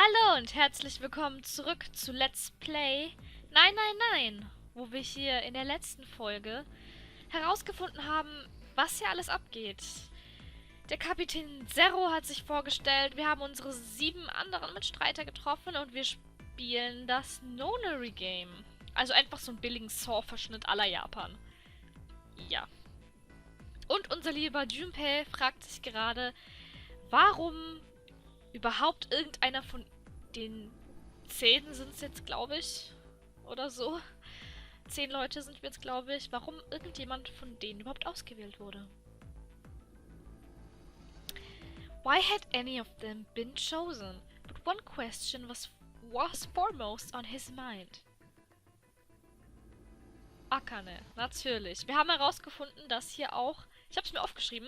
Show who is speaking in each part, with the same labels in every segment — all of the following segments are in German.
Speaker 1: Hallo und herzlich willkommen zurück zu Let's Play Nein, nein, nein, wo wir hier in der letzten Folge herausgefunden haben, was hier alles abgeht. Der Kapitän Zero hat sich vorgestellt, wir haben unsere 7 anderen Mitstreiter getroffen und wir spielen das Nonary Game. Also einfach so einen billigen Saw-Verschnitt à la Japan. Ja. Und unser lieber Junpei fragt sich gerade, warum überhaupt irgendeiner von den 10 sind es jetzt, glaube ich, oder so. 10 Leute sind wir jetzt, glaube ich. Warum irgendjemand von denen überhaupt ausgewählt wurde. Why had any of them been chosen? But one question was foremost on his mind. Akane, natürlich. Wir haben herausgefunden, dass hier auch, ich habe es mir aufgeschrieben,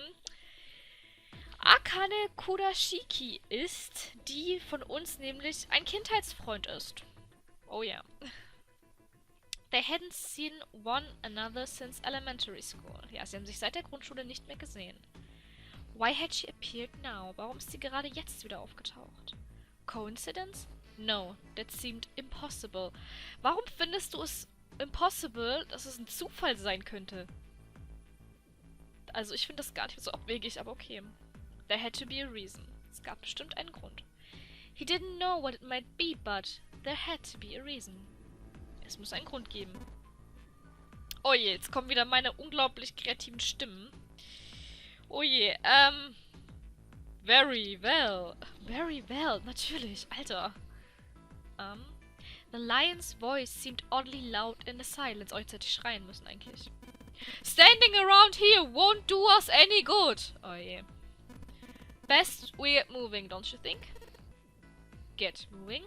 Speaker 1: Akane Kurashiki ist, die von uns nämlich ein Kindheitsfreund ist. Oh ja. They hadn't seen one another since elementary school. Ja, sie haben sich seit der Grundschule nicht mehr gesehen. Why had she appeared now? Warum ist sie gerade jetzt wieder aufgetaucht? Coincidence? No, that seemed impossible. Warum findest du es impossible, dass es ein Zufall sein könnte? Also ich finde das gar nicht so abwegig, aber okay. There had to be a reason. Es gab bestimmt einen Grund. He didn't know what it might be, but there had to be a reason. Es muss einen Grund geben. Oh je, jetzt kommen wieder meine unglaublich kreativen Stimmen. Oh je, very well. Very well, natürlich, Alter. The lion's voice seemed oddly loud in the silence. Oh, jetzt hätte ich schreien müssen eigentlich. Standing around here won't do us any good. Oh je. Best we get moving, don't you think? Get moving?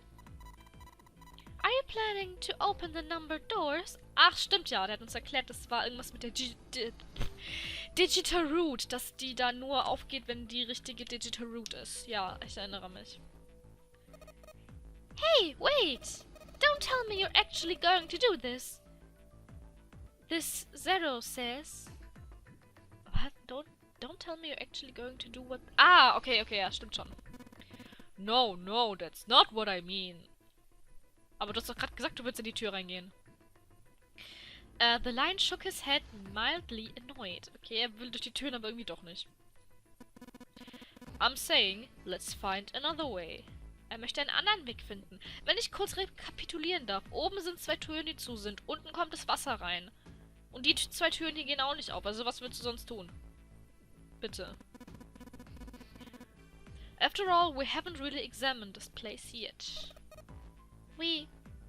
Speaker 1: Are you planning to open the numbered doors? Ach, stimmt ja. Der hat uns erklärt, das war irgendwas mit der Digital Route, dass die da nur aufgeht, wenn die richtige Digital Route ist. Ja, ich erinnere mich. Hey, wait! Don't tell me you're actually going to do this. This Zero says... What? Don't tell me you're actually going to do what... Ah, okay, ja, stimmt schon. No, that's not what I mean. Aber du hast doch gerade gesagt, du willst in die Tür reingehen. The lion shook his head, mildly annoyed. Okay, er will durch die Türen, aber irgendwie doch nicht. I'm saying, let's find another way. Er möchte einen anderen Weg finden. Wenn ich kurz rekapitulieren darf. Oben sind 2 Türen, die zu sind. Unten kommt das Wasser rein. Und die 2 Türen hier gehen auch nicht auf. Also was willst du sonst tun? Bitte. After all, we haven't really examined this place yet.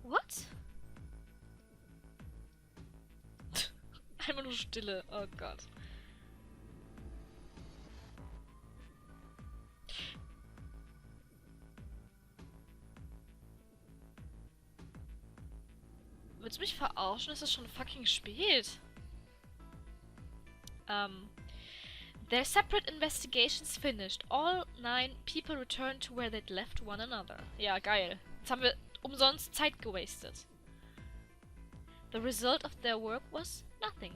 Speaker 1: What? Einfach nur Stille. Oh Gott. Willst du mich verarschen? Es ist schon fucking spät. Their separate investigations finished. All 9 people returned to where they'd left one another. Ja, geil. Jetzt haben wir umsonst Zeit gewastet. The result of their work was nothing.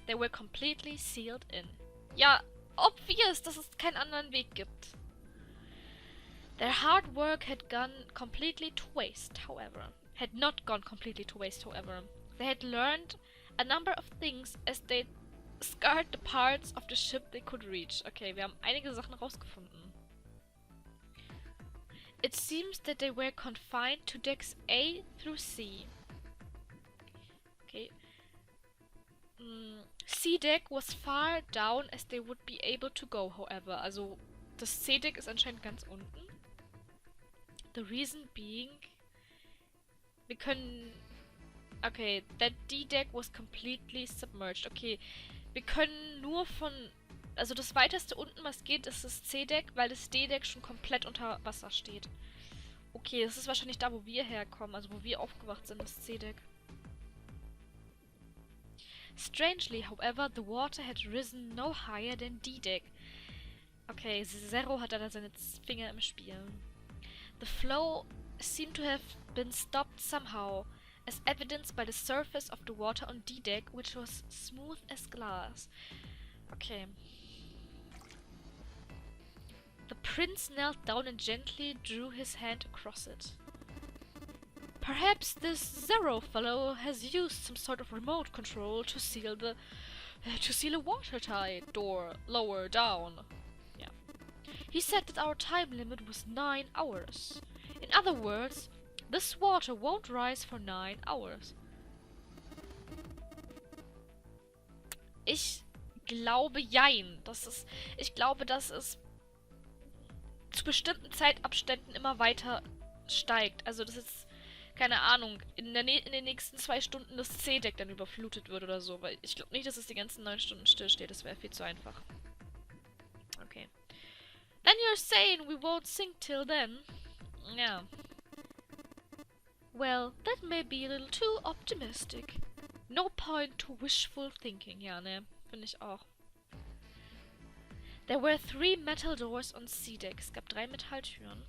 Speaker 1: They were completely sealed in. Ja, obvious, dass es keinen anderen Weg gibt. Their hard work had gone completely to waste, however. Had not gone completely to waste, however. They had learned a number of things as they scoured the parts of the ship they could reach. Okay, wir haben einige Sachen rausgefunden. It seems that they were confined to decks A through C. Okay. C-Deck was far down as they would be able to go, however. Also, das C-Deck ist anscheinend ganz unten. The reason being... Wir können... Okay, that D-Deck was completely submerged. Okay, wir können nur von... Also das weiteste unten, was geht, ist das C-Deck, weil das D-Deck schon komplett unter Wasser steht. Okay, das ist wahrscheinlich da, wo wir herkommen, also wo wir aufgewacht sind, das C-Deck. Strangely, however, the water had risen no higher than D-Deck. Okay, Zero hat da seine Finger im Spiel. The flow seemed to have been stopped somehow, as evidenced by the surface of the water on D-Deck, which was smooth as glass. Okay. The prince knelt down and gently drew his hand across it. Perhaps this Zero fellow has used some sort of remote control to seal a watertight door lower down. Yeah. He said that our time limit was 9 hours. In other words, this water won't rise for 9 hours. Ich glaube, jein. Ich glaube, dass es zu bestimmten Zeitabständen immer weiter steigt. Also, dass jetzt, keine Ahnung, in den nächsten 2 Stunden das C-Deck dann überflutet wird oder so. Weil ich glaube nicht, dass es die ganzen 9 Stunden stillsteht. Das wäre viel zu einfach. Okay. Then you're saying we won't sink till then? Ja. Well, that may be a little too optimistic. No point to wishful thinking. Ja, ne. Finde ich auch. There were 3 metal doors on C-Deck. Es gab 3 Metalltüren.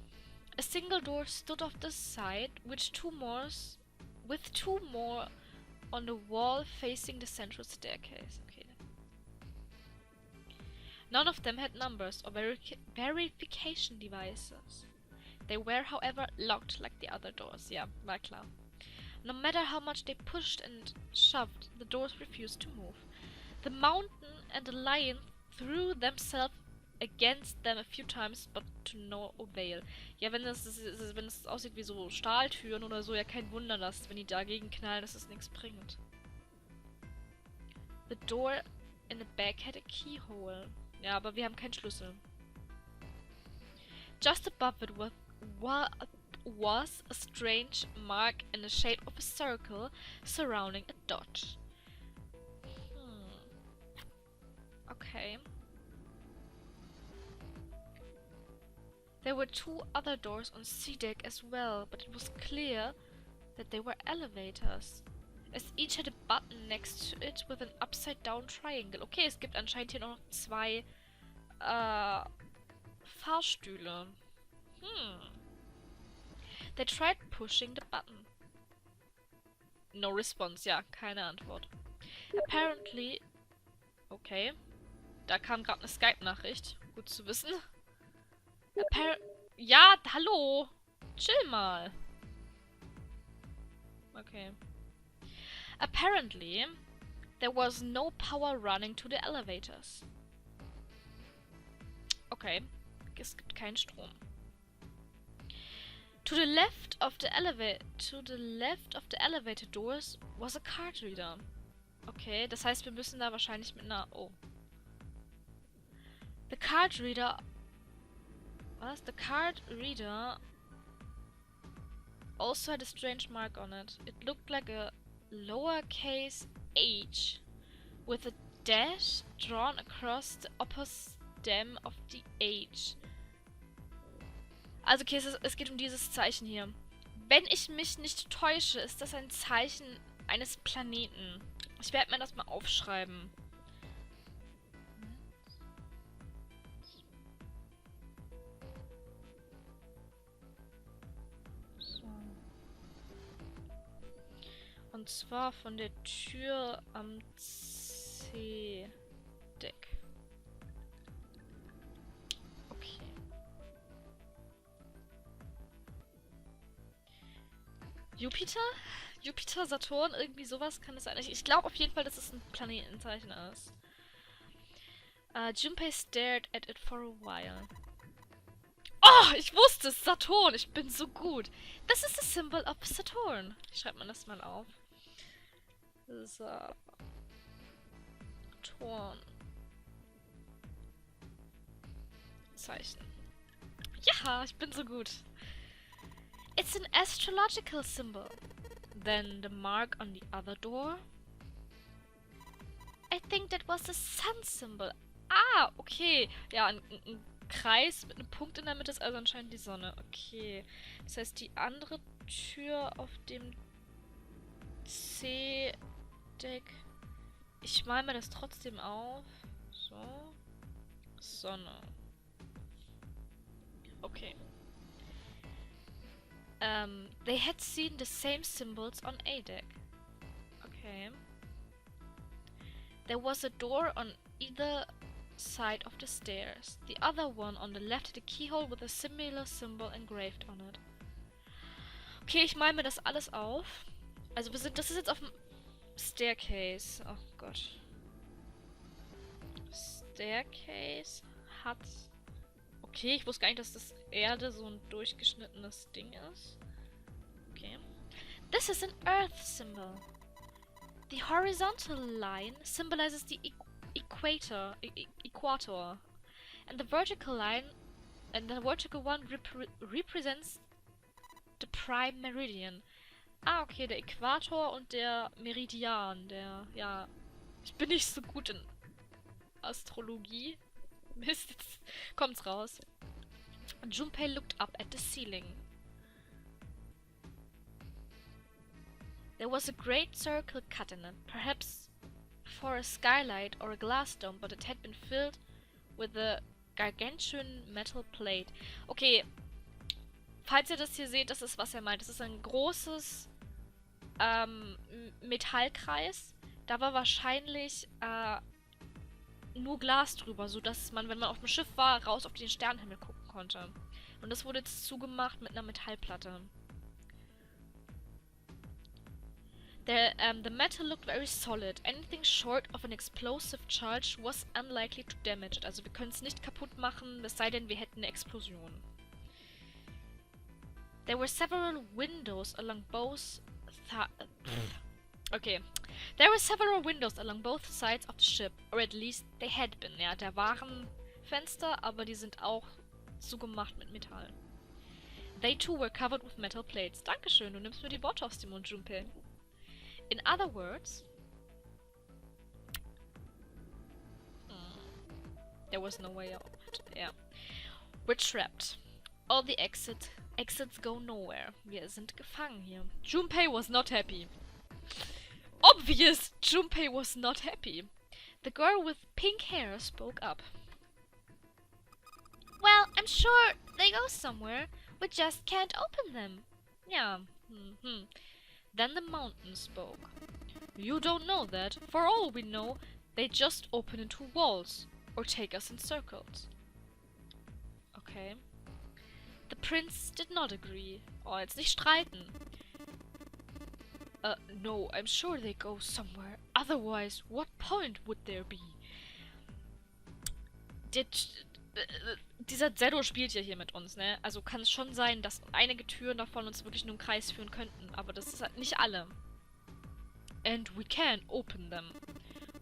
Speaker 1: A single door stood off the side, with two more on the wall facing the central staircase. Okay. None of them had numbers or verification devices. They were, however, locked like the other doors. Ja, war klar. No matter how much they pushed and shoved, the doors refused to move. The mountain and the lion threw themselves against them a few times, but to no avail. Ja, wenn es aussieht wie so Stahltüren oder so, ja, kein Wunder, dass, wenn die dagegen knallen, dass es nichts bringt. The door in the back had a keyhole. Ja, aber wir haben keinen Schlüssel. Just above it was a strange mark in the shape of a circle surrounding a dot. Okay. There were 2 other doors on C-Deck as well, but it was clear that they were elevators, as each had a button next to it with an upside-down triangle. Okay, es gibt anscheinend hier noch 2 Fahrstühle. They tried pushing the button. No response. Ja, keine Antwort. Apparently... Okay. Da kam gerade eine Skype-Nachricht. Gut zu wissen. Ja, hallo! Chill mal. Okay. Apparently, there was no power running to the elevators. Okay. Es gibt keinen Strom. To the left of the elevator doors was a card reader. Okay, das heißt, wir müssen da wahrscheinlich mit einer... Oh. The card reader... Was? The card reader also had a strange mark on it. It looked like a lowercase h with a dash drawn across the opposite stem of the h. Also okay, es geht um dieses Zeichen hier. Wenn ich mich nicht täusche, ist das ein Zeichen eines Planeten. Ich werde mir das mal aufschreiben. So. Und zwar von der Tür am C-Deck. Okay. Jupiter? Jupiter, Saturn, irgendwie sowas kann es sein. Ich glaube auf jeden Fall, dass es ein Planetenzeichen ist. Junpei stared at it for a while. Oh, ich wusste es! Saturn! Ich bin so gut! This is the symbol of Saturn. Ich schreibe mir das mal auf. Saturn. Zeichen. Ja, ich bin so gut. It's an astrological symbol. Then the mark on the other door. I think that was the sun symbol. Ah, okay. Ja, ein Kreis mit einem Punkt in der Mitte ist also anscheinend die Sonne. Okay. Das heißt, die andere Tür auf dem C-Deck. Ich mal mir das trotzdem auf. So. Sonne. Okay. They had seen the same symbols on A-Deck. Okay. There was a door on either side of the stairs. The other one on the left had a keyhole with a similar symbol engraved on it. Okay, ich male mir das alles auf. Also das ist jetzt auf dem Staircase. Oh Gott. Staircase hat... Okay, ich wusste gar nicht, dass das Erde so ein durchgeschnittenes Ding ist. Okay. This is an earth symbol. The horizontal line symbolizes the equator, and the vertical one represents the prime meridian. Ah, okay, der Äquator und der Meridian, ja, ich bin nicht so gut in Astrologie. Mist, jetzt kommt's raus. Junpei looked up at the ceiling. There was a great circle cut in it, perhaps for a skylight or a glass dome, but it had been filled with a gargantuan metal plate. Okay, falls ihr das hier seht, das ist, was er meint. Das ist ein großes Metallkreis. Da war wahrscheinlich nur Glas drüber, sodass man, wenn man auf dem Schiff war, raus auf den Sternenhimmel gucken konnte. Und das wurde jetzt zugemacht mit einer Metallplatte. The metal looked very solid. Anything short of an explosive charge was unlikely to damage it. Also wir können es nicht kaputt machen, es sei denn, wir hätten eine Explosion. There were several windows along both There were several windows along both sides of the ship, or at least they had been. Ja, da waren Fenster, aber die sind auch zugemacht mit Metall. They too were covered with metal plates. Dankeschön, du nimmst mir die Worte aus dem Mund, Junpei. In other words, there was no way out. Yeah. We're trapped. All the exits go nowhere. Wir sind gefangen hier. Junpei was not happy. Obvious! Junpei was not happy. The girl with pink hair spoke up. Well, I'm sure they go somewhere. We just can't open them. Yeah. Then the mountain spoke. You don't know that. For all we know, they just open into walls or take us in circles. Okay. The prince did not agree. Oh, jetzt nicht streiten. No, I'm sure they go somewhere. Otherwise, what point would there be? Dieser Zeddo spielt ja hier mit uns, ne? Also kann es schon sein, dass einige Türen davon uns wirklich nur im Kreis führen könnten. Aber das ist halt nicht alle. And we can open them.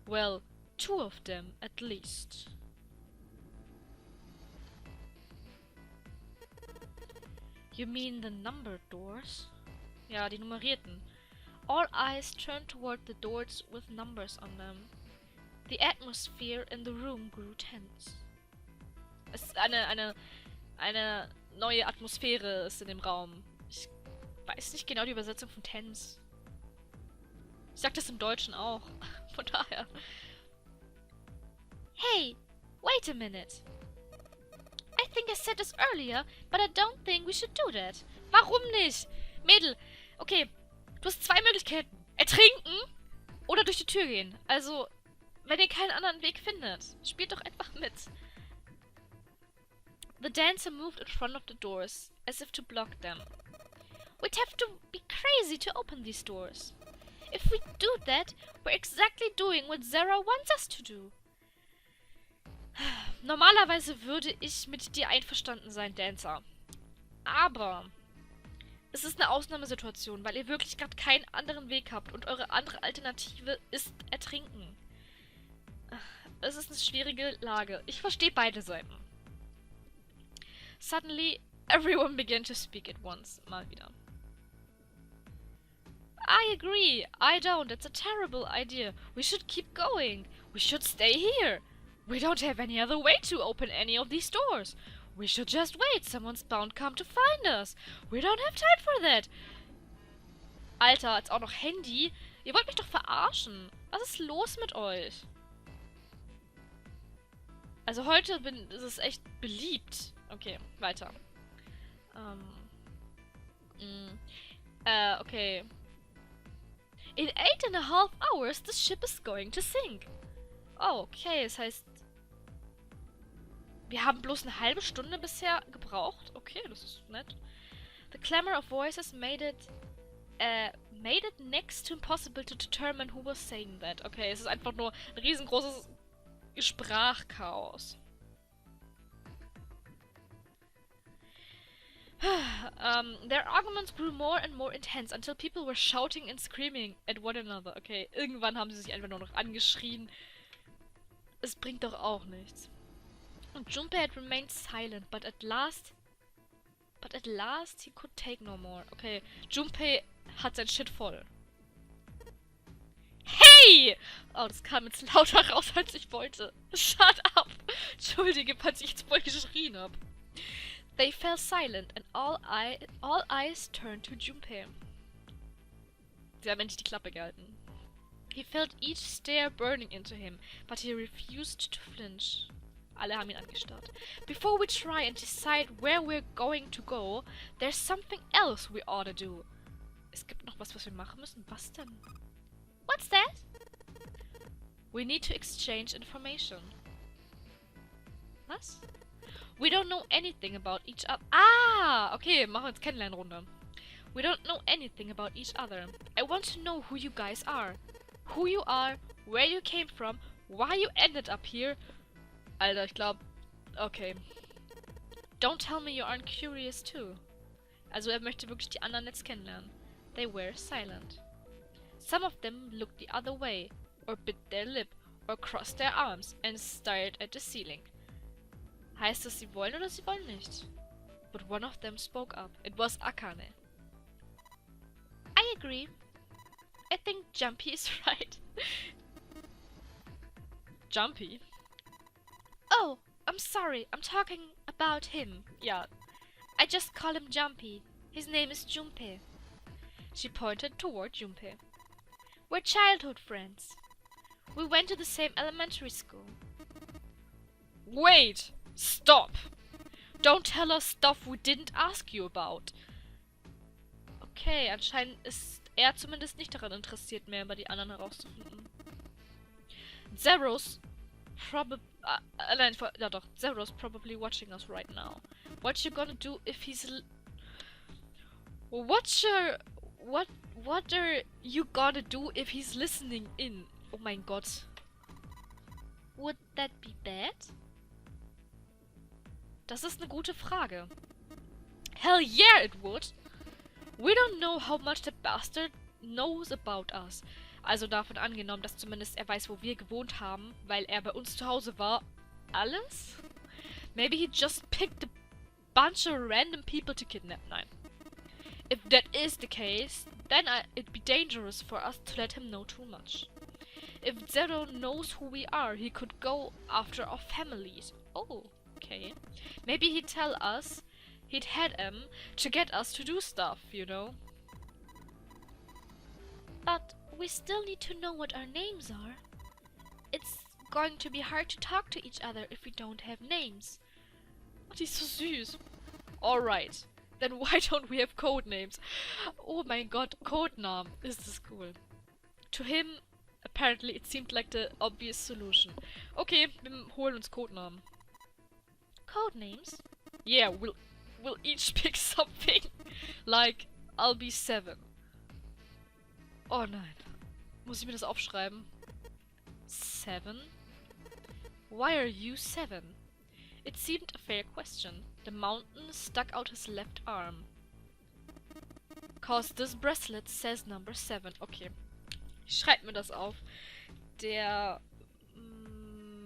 Speaker 1: Well, 2 of them at least. You mean the numbered doors? Ja, die nummerierten. All eyes turned toward the doors with numbers on them. The atmosphere in the room grew tense. Es ist eine neue Atmosphäre ist in dem Raum. Ich weiß nicht genau die Übersetzung von tense. Ich sag das im Deutschen auch. Von daher. Hey, wait a minute. I think I said this earlier, but I don't think we should do that. Warum nicht? Mädel, okay, du hast 2 Möglichkeiten. Ertrinken oder durch die Tür gehen. Also, wenn ihr keinen anderen Weg findet, spielt doch einfach mit. The dancer moved in front of the doors, as if to block them. We'd have to be crazy to open these doors. If we do that, we're exactly doing what Zara wants us to do. Normalerweise würde ich mit dir einverstanden sein, Dancer. Aber es ist eine Ausnahmesituation, weil ihr wirklich gerade keinen anderen Weg habt und eure andere Alternative ist Ertrinken. Es ist eine schwierige Lage. Ich verstehe beide Seiten. Suddenly, everyone began to speak at once. Mal wieder. I agree. I don't. It's a terrible idea. We should keep going. We should stay here. We don't have any other way to open any of these doors. We should just wait. Someone's bound come to find us. We don't have time for that. Alter, jetzt auch noch Handy. Ihr wollt mich doch verarschen. Was ist los mit euch? Also heute ist es echt beliebt. Okay, weiter. Okay. In 8.5 hours, the ship is going to sink. Oh, okay, das heißt, Wir haben bloß eine halbe Stunde bisher gebraucht. Okay, das ist nett. The clamor of voices made it next to impossible to determine who was saying that. Okay, es ist einfach nur ein riesengroßes Sprachchaos. Their arguments grew more and more intense until people were shouting and screaming at one another. Okay, irgendwann haben sie sich einfach nur noch angeschrien. Es bringt doch auch nichts. And Junpei had remained silent, but at last he could take no more. Okay, Junpei hat sein Shit voll. Hey! Oh, das kam jetzt lauter raus, als ich wollte. Shut up! Entschuldige, falls ich jetzt voll geschrien habe. They fell silent and all eyes turned to Junpei. Sie haben endlich die Klappe gehalten. He felt each stare burning into him, but he refused to flinch. Alle haben ihn angestarrt. Before we try and decide where we're going to go, there's something else we ought to do. Es gibt noch was wir machen müssen. Was denn? What's that? We need to exchange information. Was? We don't know anything about each other. Ah, okay, machen wir jetzt Kennenlernrunde. We don't know anything about each other. I want to know who you guys are. Who you are, where you came from, why you ended up here. Alter, ich glaube... Okay. Don't tell me you aren't curious too. Also er möchte wirklich die anderen jetzt kennenlernen. They were silent. Some of them looked the other way, or bit their lip, or crossed their arms and stared at the ceiling. Heißt es, sie wollen oder sie wollen nicht? But one of them spoke up. It was Akane. I agree. I think Jumpy is right. Jumpy? Oh, I'm sorry. I'm talking about him. Yeah. I just call him Jumpy. His name is Junpei. She pointed toward Junpei. We're childhood friends. We went to the same elementary school. Wait! Stop! Don't tell us stuff we didn't ask you about. Okay, anscheinend ist er zumindest nicht daran interessiert, mehr über die anderen herauszufinden. Zero's probably... Zero's probably watching us right now. What you gonna do if he's... What are you gonna do if he's listening in? Oh mein Gott. Would that be bad? Das ist eine gute Frage. Hell yeah, it would. We don't know how much the bastard knows about us. Also davon angenommen, dass zumindest er weiß, wo wir gewohnt haben, weil er bei uns zu Hause war. Alles? Maybe he just picked a bunch of random people to kidnap. Nein. If that is the case, then it'd be dangerous for us to let him know too much. If Zero knows who we are, he could go after our families. Oh, okay. Maybe he'd tell us he'd had him to get us to do stuff, you know. But we still need to know what our names are. It's going to be hard to talk to each other if we don't have names. Oh, die ist so süß. Alright. Then why don't we have code names? Oh mein Gott, Codenamen. This is cool. To him, apparently it seemed like the obvious solution. Okay, wir holen uns Codenamen. Codenames? Yeah, we'll each pick something. Like, I'll be 7. Oh nein. Muss ich mir das aufschreiben? 7? Why are you 7? It seemed a fair question. The mountain stuck out his left arm. Cause this bracelet says number 7. Okay. Ich schreibe mir das auf. Der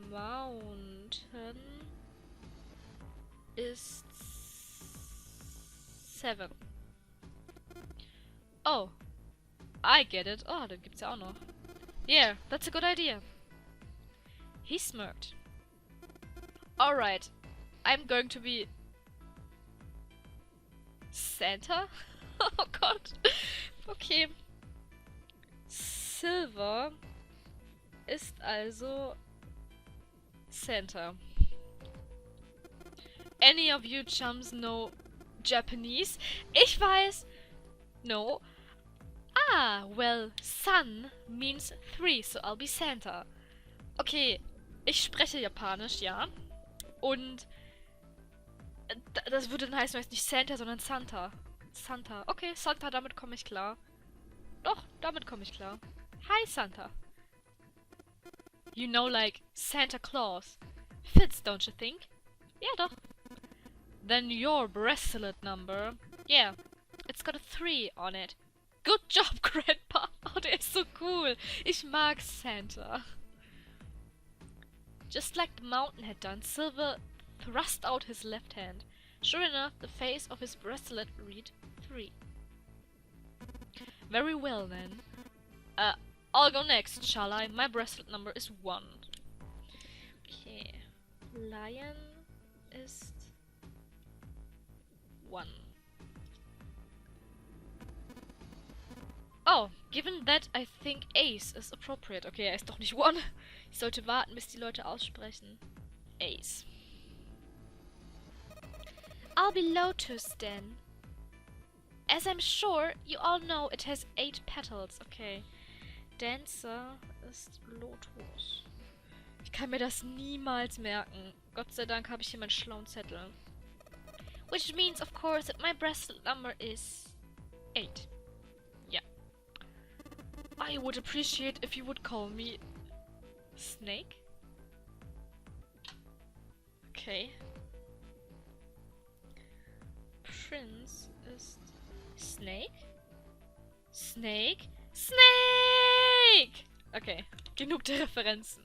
Speaker 1: Mountain ist 7. Oh. I get it. Oh, den gibt's ja auch noch. Yeah, that's a good idea. He smirked. Alright. I'm going to be... Santa? Oh Gott. Okay. Silver ist also Santa. Any of you chums know Japanese? Ich weiß. No. Ah, well, sun means 3, so I'll be Santa. Okay, ich spreche Japanisch, ja. Und Das würde dann heißen, heißt nicht Santa, sondern Santa. Santa. Okay, Santa, damit komme ich klar. Doch, damit komme ich klar. Hi, Santa. You know, like Santa Claus. Fits, don't you think? Ja, doch. Then your bracelet number. Yeah, it's got a 3 on it. Good job, Grandpa. Oh, der ist so cool. Ich mag Santa. Just like the mountain had done, Silver thrust out his left hand. Sure enough, the face of his bracelet read 3. Very well, then. I'll go next, shall I? My bracelet number is 1. Okay. Lion ist 1. Oh, given that, I think Ace is appropriate. Okay, er ist doch nicht 1. Ich sollte warten, bis die Leute aussprechen. Ace. I'll be Lotus then. As I'm sure you all know, it has 8 petals. Okay. Dancer ist Lotus. Ich kann mir das niemals merken. Gott sei Dank habe ich hier meinen schlauen Zettel. Which means, of course, that my bracelet number is 8. Yeah. I would appreciate if you would call me Snake. Okay. Prince ist Snake? Snake? Snake! Okay, genug der Referenzen.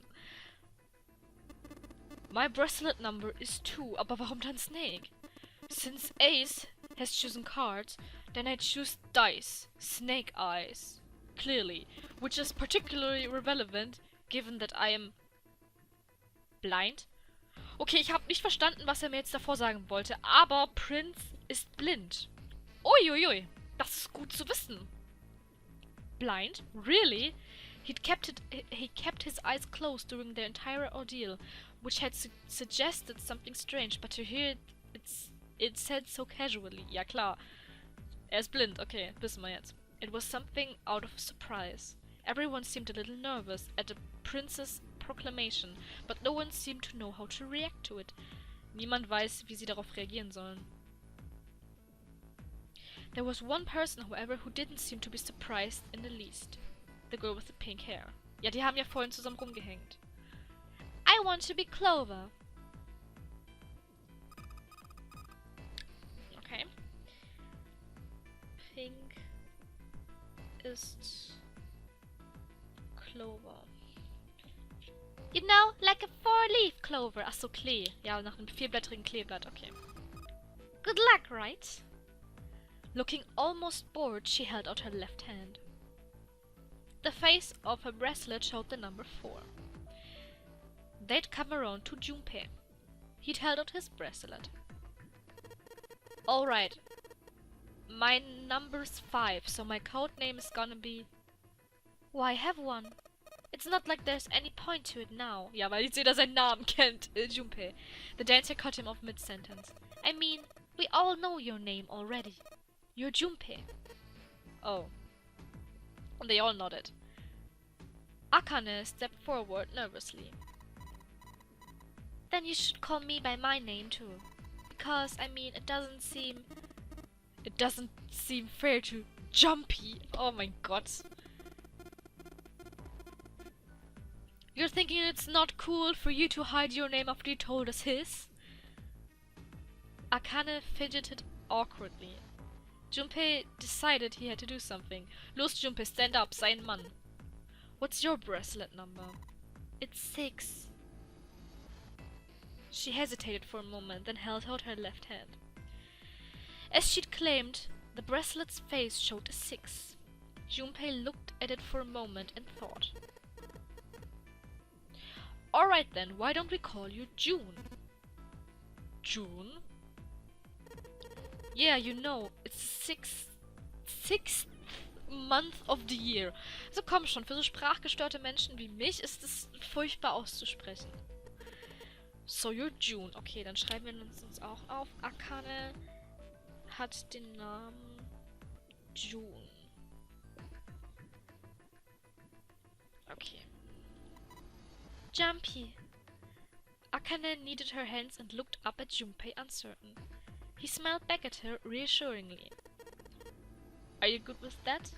Speaker 1: My bracelet number is 2, aber warum dann Snake? Since Ace has chosen cards, then I choose dice, snake eyes, clearly, which is particularly relevant, given that I am blind. Okay, ich habe nicht verstanden, was er mir jetzt davor sagen wollte, aber Prince ist blind. Uiuiui, das ist gut zu wissen. Blind? Really? He kept his eyes closed during the entire ordeal, which had suggested something strange, but to hear it said so casually. Ja klar. Er ist blind, okay, wissen wir jetzt. It was something out of surprise. Everyone seemed a little nervous at the prince's proclamation, but no one seemed to know how to react to it. Niemand weiß, wie sie darauf reagieren sollen. There was one person, however, who didn't seem to be surprised in the least. The girl with the pink hair. Ja, die haben ja vorhin zusammen rumgehängt. I want to be Clover. Okay. Pink ist Clover. You know, like a 4-leaf clover. Ach so, Klee. Ja, nach einem 4-blättrigen Kleeblatt, okay. Good luck, right? Looking almost bored, she held out her left hand. The face of her bracelet showed the number 4. They'd come around to Junpei. He'd held out his bracelet. Alright. My number's 5, so my code name is gonna be... Why have one? It's not like there's any point to it now. Ja, weil ich sehe, dass er seinen Namen kennt, Junpei. The dancer cut him off mid-sentence. I mean, we all know your name already. You're Junpei. Oh. They all nodded. Akane stepped forward nervously. Then you should call me by my name too. Because, I mean, it doesn't seem fair to Jumpy. Oh mein Gott. You're thinking it's not cool for you to hide your name after you told us his? Akane fidgeted awkwardly. Junpei decided he had to do something. Los, Junpei, stand up, sei ein Mann. What's your bracelet number? It's 6. She hesitated for a moment, then held out her left hand. As she'd claimed, the bracelet's face showed a 6. Junpei looked at it for a moment and thought. Alright then, why don't we call you June? June? Yeah, you know, it's the sixth month of the year. Also komm schon, für so sprachgestörte Menschen wie mich ist es furchtbar auszusprechen. So, you're June. Okay, dann schreiben wir uns auch auf. Akane hat den Namen June. Okay. Jumpy. Akane kneaded her hands and looked up at Junpei uncertain. He smiled back at her reassuringly. Are you good with that?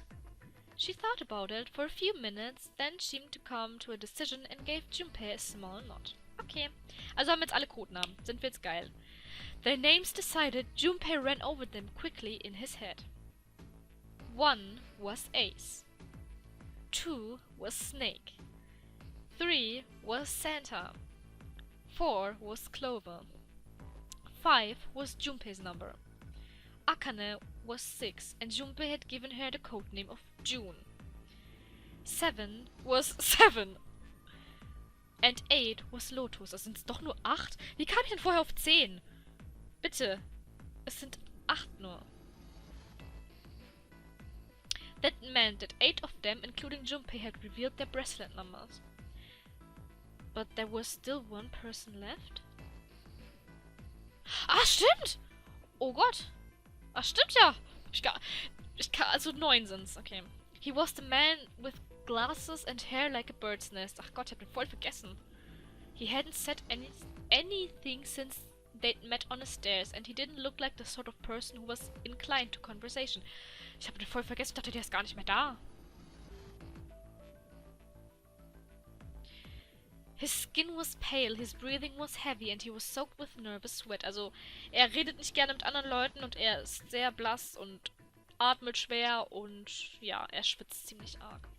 Speaker 1: She thought about it for a few minutes, then seemed to come to a decision and gave Junpei a small nod. Okay, also haben wir jetzt alle Codenamen. Sind wir jetzt geil. Their names decided, Junpei ran over them quickly in his head. 1 was Ace. 2 was Snake. 3 was Santa. 4 was Clover. 5 was Junpei's number. Akane was 6, and Junpei had given her the codename of June. 7 was 7. And 8 was Lotus. Das sind doch nur 8? Wie kam ich denn vorher auf 10? Bitte. Es sind 8 nur. That meant that 8 of them, including Junpei, had revealed their bracelet numbers. But there was still one person left? Ah, stimmt! Oh Gott! Ah, stimmt ja! Ich kann, also 9 sind's, okay. He was the man with glasses and hair like a bird's nest. Ach Gott, ich hab den voll vergessen. He hadn't said anything since they'd met on the stairs, and he didn't look like the sort of person who was inclined to conversation. Ich hab den voll vergessen, ich dachte, der ist gar nicht mehr da. His skin was pale, his breathing was heavy, and he was soaked with nervous sweat. Also, er redet nicht gerne mit anderen Leuten und er ist sehr blass und atmet schwer und ja, er schwitzt ziemlich arg.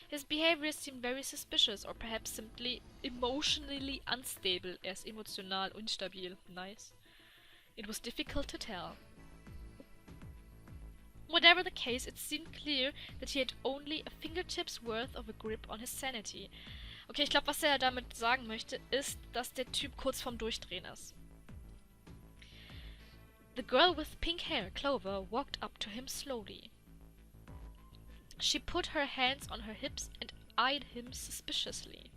Speaker 1: His behavior seemed very suspicious, or perhaps simply emotionally unstable. Er ist emotional instabil. Nice. It was difficult to tell. Whatever the case, it seemed clear that he had only a fingertip's worth of a grip on his sanity. Okay, ich glaube, was er damit sagen möchte, ist, dass der Typ kurz vorm Durchdrehen ist. The girl with pink hair, Clover, walked up to him slowly. She put her hands on her hips and eyed him suspiciously.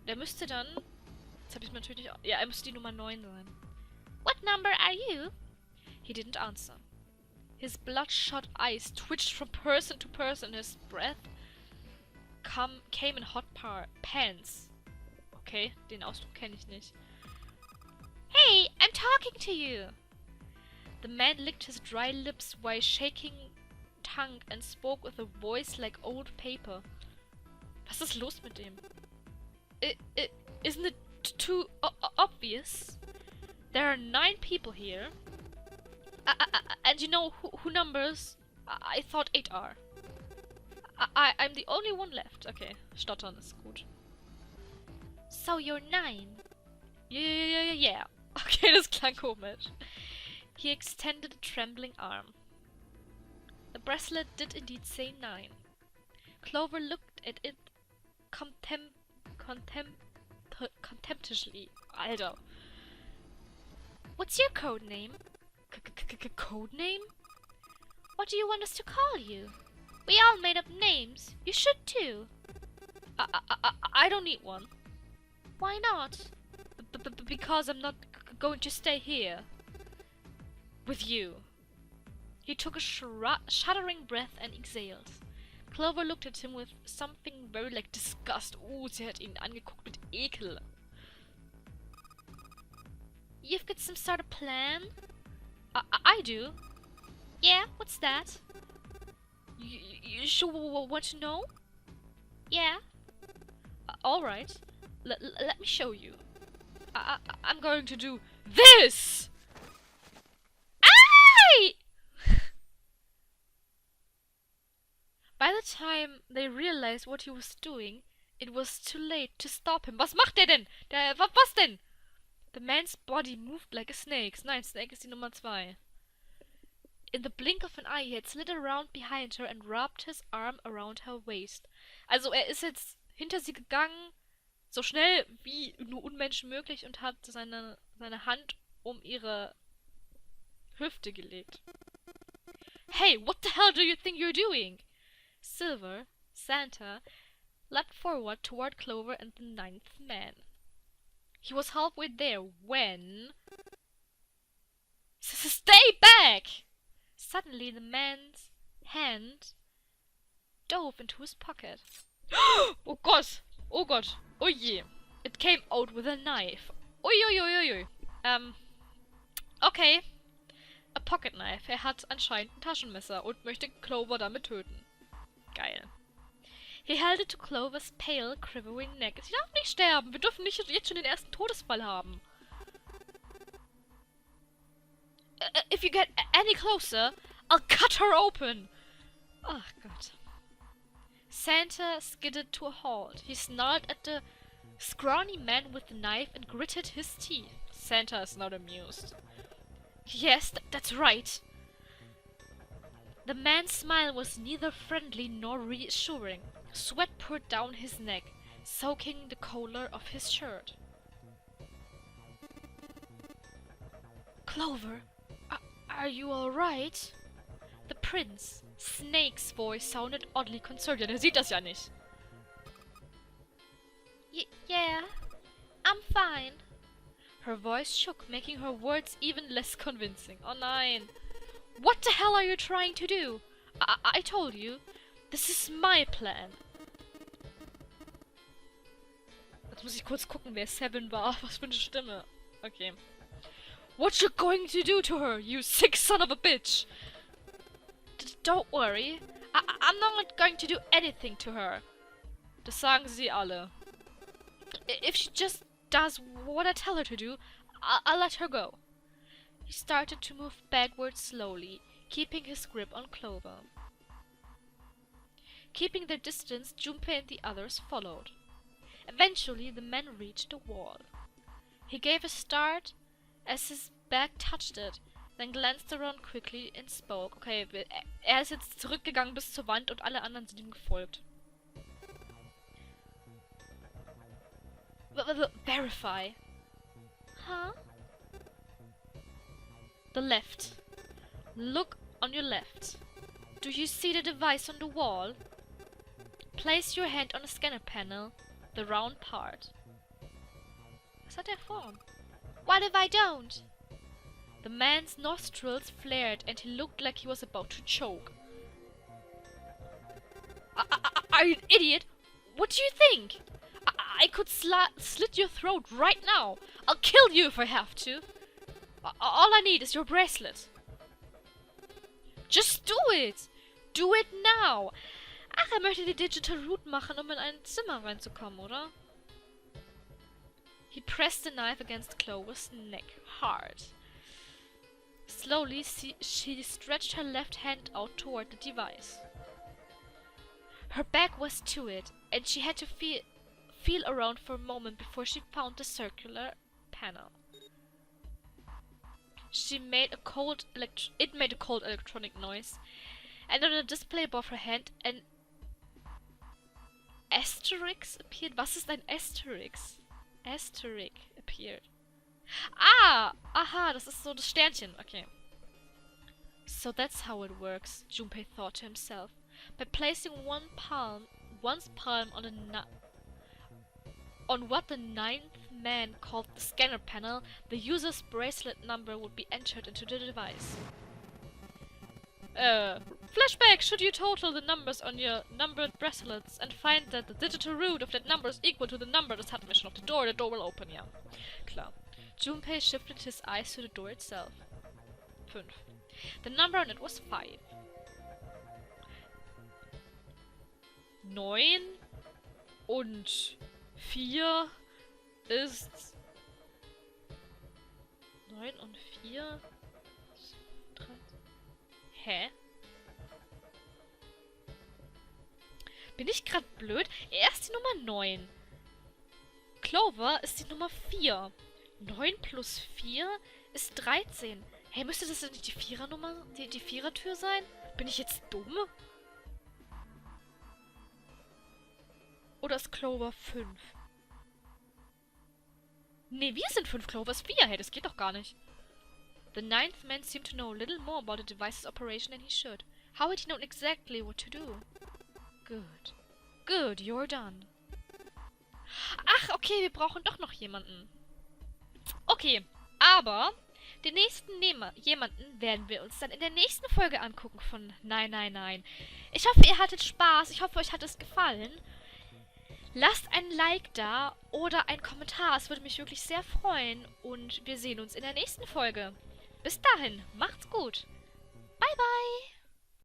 Speaker 1: Der müsste dann... Jetzt habe ich natürlich auch... Ja, er müsste die Nummer 9 sein. What number are you? He didn't answer. His bloodshot eyes twitched from person to person. His breath came in hot pants. Okay, den Ausdruck kenne ich nicht. Hey, I'm talking to you! The man licked his dry lips while shaking tongue and spoke with a voice like old paper. Was ist los mit dem? Isn't it too obvious? There are 9 people here. And you know who numbers I thought 8 are. I'm the only one left. Okay, stottern ist gut. So you're 9? Yeah. Okay, das klang komisch. He extended a trembling arm. The bracelet did indeed say 9. Clover looked at it contemptuously. Alter. What's your code name? Code name? What do you want us to call you? We all made up names. You should too. I don't need one. Why not? Because I'm not going to stay here. With you. He took a shuddering breath and exhaled. Clover looked at him with something very like disgust. Sie hat ihn angeguckt mit Ekel. You've got some sort of plan? I do. Yeah, what's that? You sure want to know? Yeah. Alright. Let me show you. I'm going to do this! Aye! By the time they realized what he was doing, it was too late to stop him. Was macht der denn? Was denn? The man's body moved like a snake's. Nein, Snake ist die Nummer 2. In the blink of an eye, he had slid around behind her and wrapped his arm around her waist. Also er ist jetzt hinter sie gegangen, so schnell wie nur unmenschenmöglich, und hat seine Hand um ihre Hüfte gelegt. Hey, what the hell do you think you're doing? Silver, Santa, leapt forward toward Clover and the 9th man. He was halfway there when... Stay back! Suddenly the man's hand dove into his pocket. Oh Gott! Oh Gott! Oh je! It came out with a knife. Uiuiuiui. Okay. A pocket knife. Er hat anscheinend ein Taschenmesser und möchte Clover damit töten. Geil. He held it to Clover's pale, quivering neck. Sie darf nicht sterben. Wir dürfen nicht jetzt schon den ersten Todesfall haben. If you get any closer, I'll cut her open. Ach Gott. Santa skidded to a halt. He snarled at the scrawny man with the knife and gritted his teeth. Santa is not amused. Yes, that's right. The man's smile was neither friendly nor reassuring. Sweat poured down his neck, soaking the collar of his shirt. Clover, are you all right? The prince, Snake's voice sounded oddly concerned. Ja, der sieht das ja nicht. Yeah, I'm fine. Her voice shook, making her words even less convincing. Oh nein. What the hell are you trying to do? I told you. This is my plan. Jetzt muss ich kurz gucken, wer Seven war. Was für eine Stimme. Okay. What you going to do to her, you sick son of a bitch? Don't worry. I'm not going to do anything to her. Das sagen sie alle. If she just does what I tell her to do, I'll let her go. He started to move backwards slowly, keeping his grip on Clover. Keeping their distance, Junpei and the others followed. Eventually, the man reached the wall. He gave a start as his back touched it, then glanced around quickly and spoke. Okay, er ist jetzt zurückgegangen bis zur Wand und alle anderen sind ihm gefolgt. Verify. Huh? The left. Look on your left. Do you see the device on the wall? Place your hand on the scanner panel, the round part. Was hat er vor? What if I don't? The man's nostrils flared and he looked like he was about to choke. Are you an idiot? What do you think? I could slit your throat right now. I'll kill you if I have to. All I need is your bracelet. Just do it! Do it now! Ach, er möchte die Digital Route machen, um in ein Zimmer reinzukommen, oder? He pressed the knife against Clover's neck hard. Slowly, she stretched her left hand out toward the device. Her back was to it, and she had to feel around for a moment before she found the circular panel. It made a cold electronic noise, and on the display above her hand an asterisk appeared. Was ist ein Asterisk? Asterisk appeared. Ah! Aha, das ist so das Sternchen. Okay. So that's how it works, Junpei thought to himself. By placing one's palm on what the ninth man called the scanner panel, the user's bracelet number would be entered into the device. Flashback! Should you total the numbers on your numbered bracelets and find that the digital root of that number is equal to the number, das hatten wir schon auf the door will open, ja. Klar. Junpei shifted his eyes to the door itself. 5. The number on it was 5. 9 und 4 ist 9 und 4 3. Hä? Bin ich gerade blöd? Er ist die Nummer 9. Clover ist die Nummer 4. 9 plus 4 ist 13. Hey, müsste das denn nicht die Vierernummer, die Vierertür sein? Bin ich jetzt dumm? Oder ist Clover 5? Nee, wir sind 5, Clover ist 4. Hey, das geht doch gar nicht. The ninth man seemed to know a little more about the device's operation than he should. How had he known exactly what to do? Good. Good, you're done. Ach, okay, wir brauchen doch noch jemanden. Okay, aber den nächsten jemanden werden wir uns dann in der nächsten Folge angucken von Nein, Nein, Nein. Ich hoffe, ihr hattet Spaß. Ich hoffe, euch hat es gefallen. Lasst ein Like da oder einen Kommentar. Es würde mich wirklich sehr freuen. Und wir sehen uns in der nächsten Folge. Bis dahin, macht's gut.